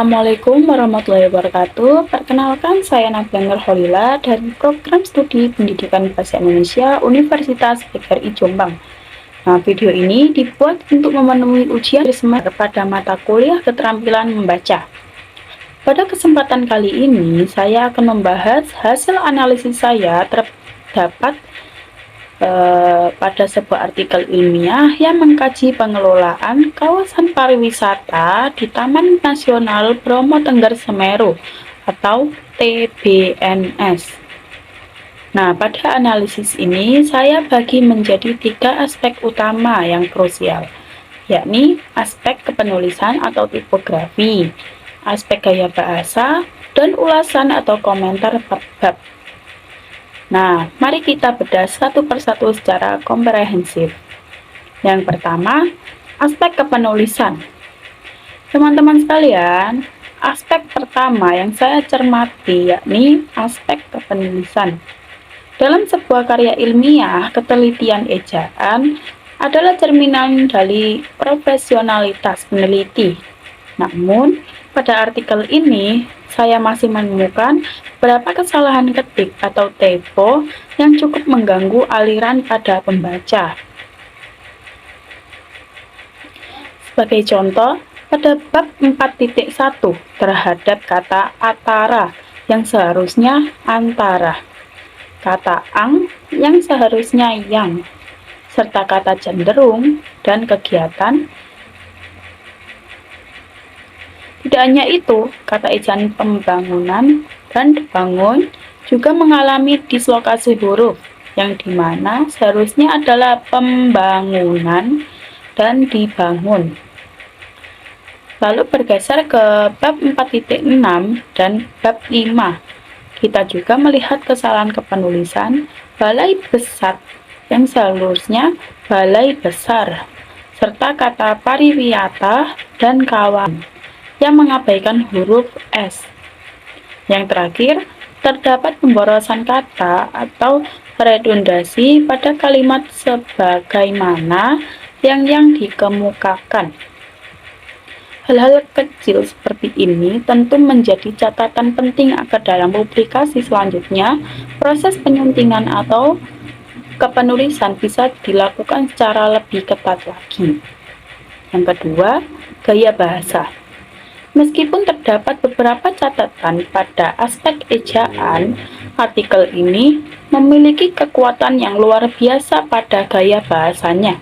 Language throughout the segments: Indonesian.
Assalamualaikum warahmatullahi wabarakatuh. Perkenalkan, saya Nabila Nurholila dari Program Studi Pendidikan Bahasa Indonesia Universitas PGRI Jombang. Nah, video ini dibuat untuk memenuhi ujian semester pada mata kuliah keterampilan membaca. Pada kesempatan kali ini, saya akan membahas hasil analisis saya terdapat pada sebuah artikel ilmiah yang mengkaji pengelolaan kawasan pariwisata di Taman Nasional Bromo Tengger Semeru atau TBNS. Nah, pada analisis ini saya bagi menjadi 3 aspek utama yang krusial, yakni aspek kepenulisan atau tipografi, aspek gaya bahasa, dan ulasan atau komentar bab. Nah, mari kita bedah satu persatu secara komprehensif. Yang pertama, aspek kepenulisan. Teman-teman sekalian, aspek pertama yang saya cermati yakni aspek kepenulisan. Dalam sebuah karya ilmiah, ketelitian ejaan adalah cerminan dari profesionalitas peneliti. Namun, pada artikel ini, saya masih menemukan beberapa kesalahan ketik atau typo yang cukup mengganggu aliran pada pembaca. Sebagai contoh, pada bab 4.1 terhadap kata atara yang seharusnya antara, kata ang yang seharusnya yang, serta kata cenderung dan kegiatan. Tidak hanya itu, kata ejaan pembangunan dan bangun juga mengalami dislokasi huruf, yang dimana seharusnya adalah pembangunan dan dibangun. Lalu bergeser ke bab 4.6 dan bab 5. Kita juga melihat kesalahan kepenulisan balai besar yang seharusnya balai besar, serta kata pariwiyata dan kawan yang mengabaikan huruf S. Yang terakhir, terdapat pemborosan kata atau redundasi pada kalimat sebagaimana yang dikemukakan. Hal-hal kecil seperti ini tentu menjadi catatan penting agar dalam publikasi selanjutnya, proses penyuntingan atau kepenulisan bisa dilakukan secara lebih ketat lagi. Yang kedua, gaya bahasa. Meskipun terdapat beberapa catatan pada aspek ejaan, artikel ini memiliki kekuatan yang luar biasa pada gaya bahasanya.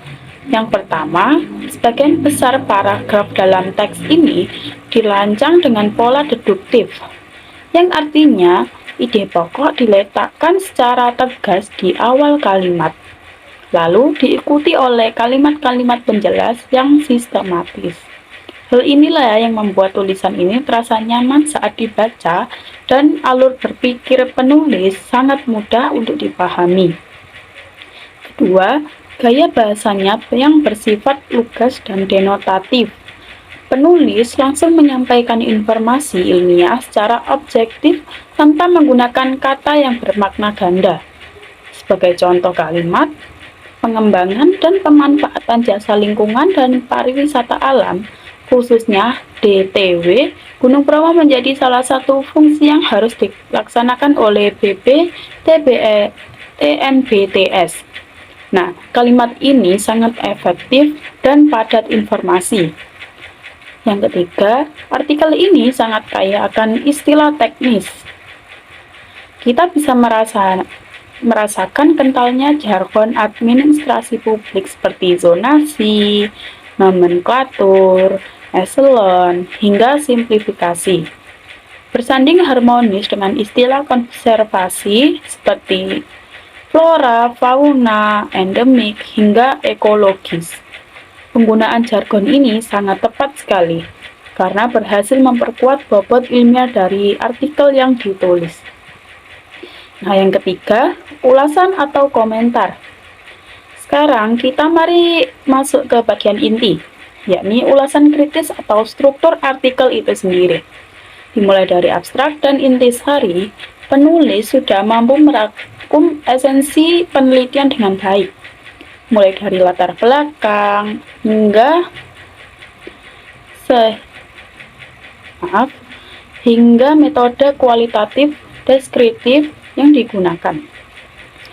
Yang pertama, sebagian besar paragraf dalam teks ini dirancang dengan pola deduktif, yang artinya ide pokok diletakkan secara tegas di awal kalimat, lalu diikuti oleh kalimat-kalimat penjelas yang sistematis. Hal inilah yang membuat tulisan ini terasa nyaman saat dibaca dan alur berpikir penulis sangat mudah untuk dipahami. Kedua, gaya bahasanya yang bersifat lugas dan denotatif. Penulis langsung menyampaikan informasi ilmiah secara objektif tanpa menggunakan kata yang bermakna ganda. Sebagai contoh kalimat, pengembangan dan pemanfaatan jasa lingkungan dan pariwisata alam, khususnya DTW, Gunung Bromo menjadi salah satu fungsi yang harus dilaksanakan oleh TNBTS. Nah, kalimat ini sangat efektif dan padat informasi. Yang ketiga, artikel ini sangat kaya akan istilah teknis. Kita bisa merasakan kentalnya jargon administrasi publik seperti zonasi, nomenklatur, eselon, hingga simplifikasi. Bersanding harmonis dengan istilah konservasi seperti flora, fauna, endemik, hingga ekologis. Penggunaan jargon ini sangat tepat sekali karena berhasil memperkuat bobot ilmiah dari artikel yang ditulis. Nah, yang ketiga, ulasan atau komentar. Sekarang kita mari masuk ke bagian inti, yakni ulasan kritis atau struktur artikel itu sendiri. Dimulai dari abstrak dan intisari, penulis sudah mampu merangkum esensi penelitian dengan baik, mulai dari latar belakang hingga maaf, hingga metode kualitatif deskriptif yang digunakan.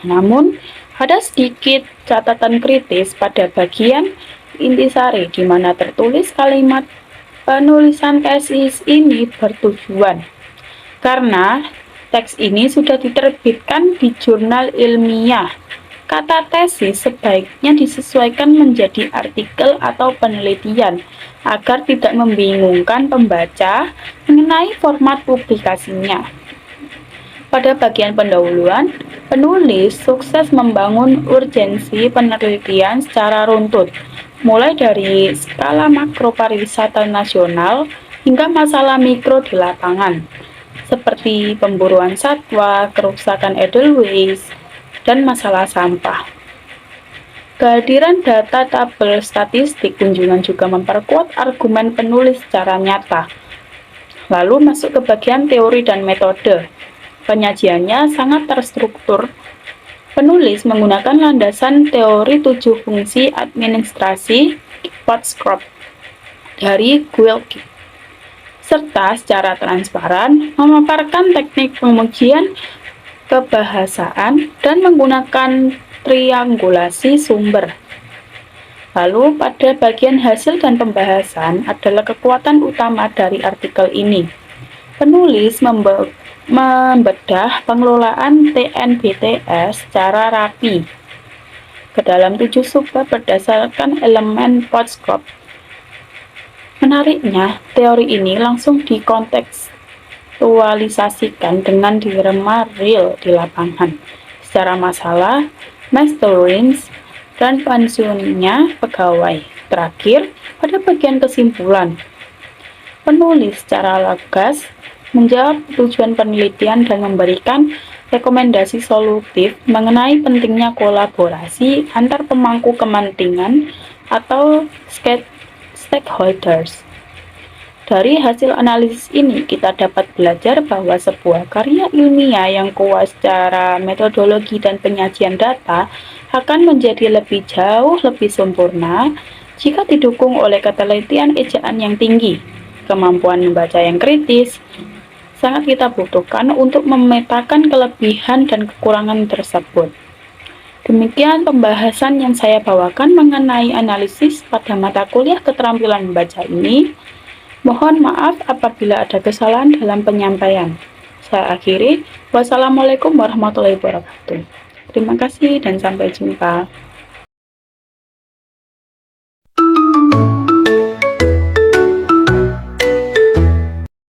Namun, ada sedikit catatan kritis pada bagian intisari di mana tertulis kalimat penulisan tesis ini bertujuan. Karena teks ini sudah diterbitkan di jurnal ilmiah, kata tesis sebaiknya disesuaikan menjadi artikel atau penelitian agar tidak membingungkan pembaca mengenai format publikasinya. Pada bagian pendahuluan, penulis sukses membangun urgensi penelitian secara runtut, mulai dari skala makro pariwisata nasional hingga masalah mikro di lapangan, seperti pemburuan satwa, kerusakan edelweiss, dan masalah sampah. Kehadiran data tabel statistik kunjungan juga memperkuat argumen penulis secara nyata. Lalu masuk ke bagian teori dan metode. Penyajiannya sangat terstruktur. Penulis menggunakan landasan teori 7 fungsi administrasi Potscroft dari Guelki, serta secara transparan memaparkan teknik pengujian kebahasaan dan menggunakan triangulasi sumber. Lalu pada bagian hasil dan pembahasan adalah kekuatan utama dari artikel ini. Penulis membedah pengelolaan TNBTS secara rapi ke dalam 7 subbab berdasarkan elemen Potscroft. Menariknya, teori ini langsung dikontekstualisasikan dengan dilema real di lapangan, secara masalah, masterings, dan pensiunnya pegawai. Terakhir, pada bagian kesimpulan, penulis secara lugas menjawab tujuan penelitian dan memberikan rekomendasi solutif mengenai pentingnya kolaborasi antar pemangku kepentingan atau stakeholders. Dari hasil analisis ini, kita dapat belajar bahwa sebuah karya ilmiah yang kuat secara metodologi dan penyajian data akan menjadi jauh lebih sempurna jika didukung oleh ketelitian ejaan yang tinggi. Kemampuan membaca yang kritis sangat kita butuhkan untuk memetakan kelebihan dan kekurangan tersebut. Demikian pembahasan yang saya bawakan mengenai analisis pada mata kuliah keterampilan membaca ini. Mohon maaf apabila ada kesalahan dalam penyampaian. Saya akhiri. Wassalamualaikum warahmatullahi wabarakatuh. Terima kasih dan sampai jumpa.